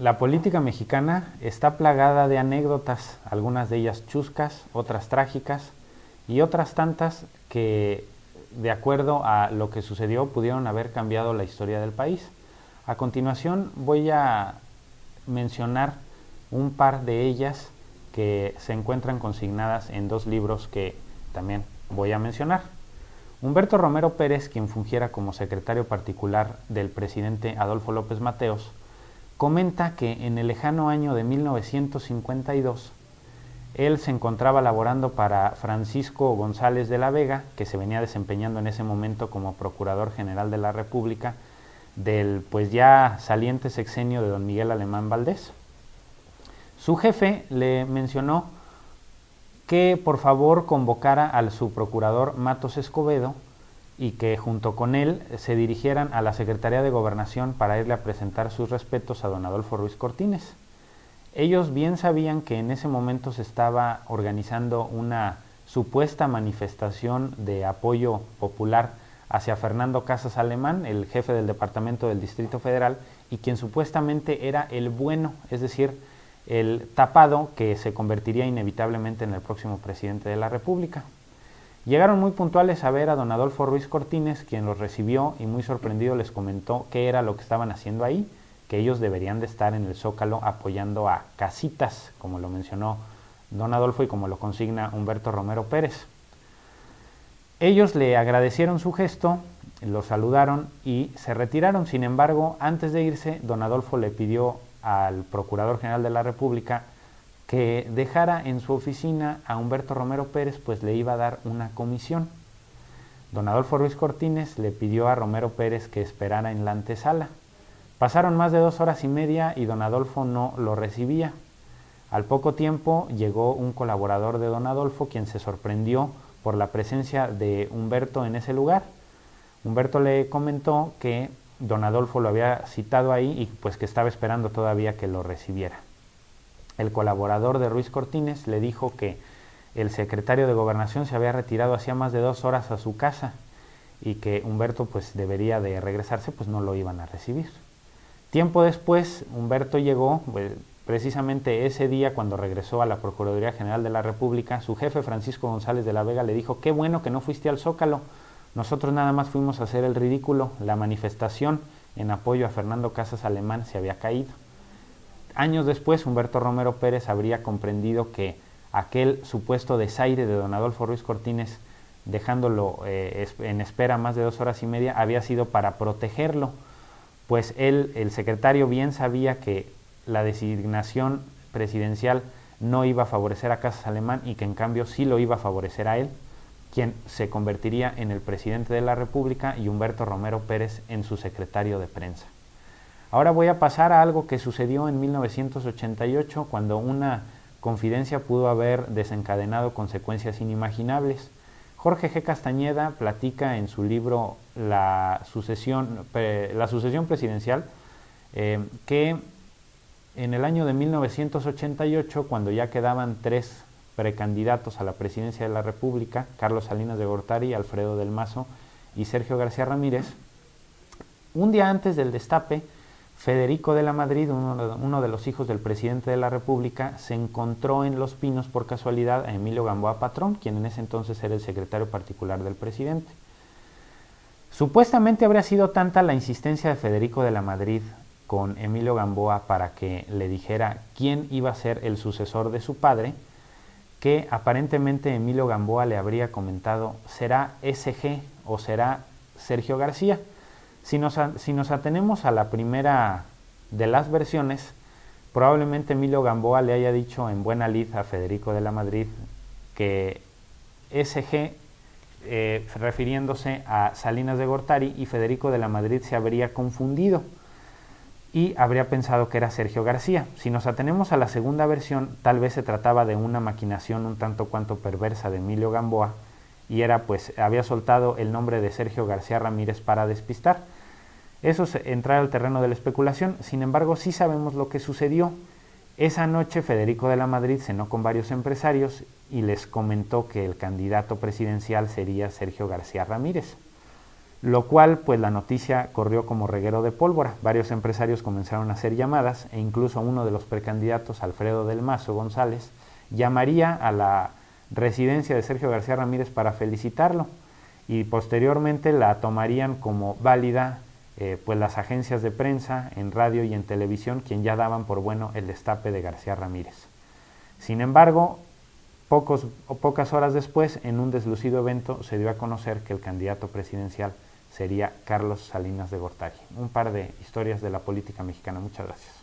La política mexicana está plagada de anécdotas, algunas de ellas chuscas, otras trágicas y otras tantas que, de acuerdo a lo que sucedió, pudieron haber cambiado la historia del país. A continuación voy a mencionar un par de ellas que se encuentran consignadas en dos libros que también voy a mencionar. Humberto Romero Pérez, quien fungiera como secretario particular del presidente Adolfo López Mateos, comenta que en el lejano año de 1952 él se encontraba laborando para Francisco González de la Vega, que se venía desempeñando en ese momento como Procurador General de la República del pues ya saliente sexenio de don Miguel Alemán Valdés. Su jefe le mencionó que por favor convocara al subprocurador Matos Escobedo y que junto con él se dirigieran a la Secretaría de Gobernación para irle a presentar sus respetos a don Adolfo Ruiz Cortines. Ellos bien sabían que en ese momento se estaba organizando una supuesta manifestación de apoyo popular hacia Fernando Casas Alemán, el jefe del departamento del Distrito Federal, y quien supuestamente era el bueno, es decir, el tapado que se convertiría inevitablemente en el próximo presidente de la República. Llegaron muy puntuales a ver a don Adolfo Ruiz Cortines, quien los recibió y muy sorprendido les comentó qué era lo que estaban haciendo ahí, que ellos deberían de estar en el Zócalo apoyando a Casitas, como lo mencionó don Adolfo y como lo consigna Humberto Romero Pérez. Ellos le agradecieron su gesto, lo saludaron y se retiraron. Sin embargo, antes de irse, don Adolfo le pidió al Procurador General de la República que dejara en su oficina a Humberto Romero Pérez, pues le iba a dar una comisión. Don Adolfo Ruiz Cortines le pidió a Romero Pérez que esperara en la antesala. Pasaron más de 2 horas y media y don Adolfo no lo recibía. Al poco tiempo llegó un colaborador de don Adolfo, quien se sorprendió por la presencia de Humberto en ese lugar. Humberto le comentó que don Adolfo lo había citado ahí y pues que estaba esperando todavía que lo recibiera. El colaborador de Ruiz Cortines le dijo que el secretario de Gobernación se había retirado hacía más de 2 horas a su casa y que Humberto pues debería de regresarse, pues no lo iban a recibir. Tiempo después Humberto llegó, pues, precisamente ese día cuando regresó a la Procuraduría General de la República. Su jefe Francisco González de la Vega le dijo: qué bueno que no fuiste al Zócalo, nosotros nada más fuimos a hacer el ridículo, la manifestación en apoyo a Fernando Casas Alemán se había caído. Años después, Humberto Romero Pérez habría comprendido que aquel supuesto desaire de don Adolfo Ruiz Cortines, dejándolo en espera más de 2 horas y media, había sido para protegerlo, pues él, el secretario, bien sabía que la designación presidencial no iba a favorecer a Casas Alemán y que en cambio sí lo iba a favorecer a él, quien se convertiría en el presidente de la República y Humberto Romero Pérez en su secretario de prensa. Ahora voy a pasar a algo que sucedió en 1988, cuando una confidencia pudo haber desencadenado consecuencias inimaginables. Jorge G. Castañeda platica en su libro La sucesión presidencial que en el año de 1988, cuando ya quedaban 3 precandidatos a la presidencia de la República, Carlos Salinas de Gortari, Alfredo del Mazo y Sergio García Ramírez, un día antes del destape, Federico de la Madrid, uno de los hijos del presidente de la República, se encontró en Los Pinos por casualidad a Emilio Gamboa Patrón, quien en ese entonces era el secretario particular del presidente. Supuestamente habría sido tanta la insistencia de Federico de la Madrid con Emilio Gamboa para que le dijera quién iba a ser el sucesor de su padre, que aparentemente Emilio Gamboa le habría comentado: ¿será SG o será Sergio García? Si nos atenemos a la primera de las versiones, probablemente Emilio Gamboa le haya dicho en buena lid a Federico de la Madrid que SG, refiriéndose a Salinas de Gortari, y Federico de la Madrid se habría confundido y habría pensado que era Sergio García. Si nos atenemos a la segunda versión, tal vez se trataba de una maquinación un tanto cuanto perversa de Emilio Gamboa, y era pues había soltado el nombre de Sergio García Ramírez para despistar. Eso es entrar al terreno de la especulación. Sin embargo, sí sabemos lo que sucedió. Esa noche Federico de la Madrid cenó con varios empresarios y les comentó que el candidato presidencial sería Sergio García Ramírez. lo cual pues la noticia corrió como reguero de pólvora. Varios empresarios comenzaron a hacer llamadas e incluso uno de los precandidatos, Alfredo del Mazo González, llamaría a la residencia de Sergio García Ramírez para felicitarlo y posteriormente la tomarían como válida pues las agencias de prensa en radio y en televisión, quien ya daban por bueno el destape de García Ramírez. Sin embargo, pocas horas después, en un deslucido evento, se dio a conocer que el candidato presidencial sería Carlos Salinas de Gortari. Un par de historias de la política mexicana. Muchas gracias.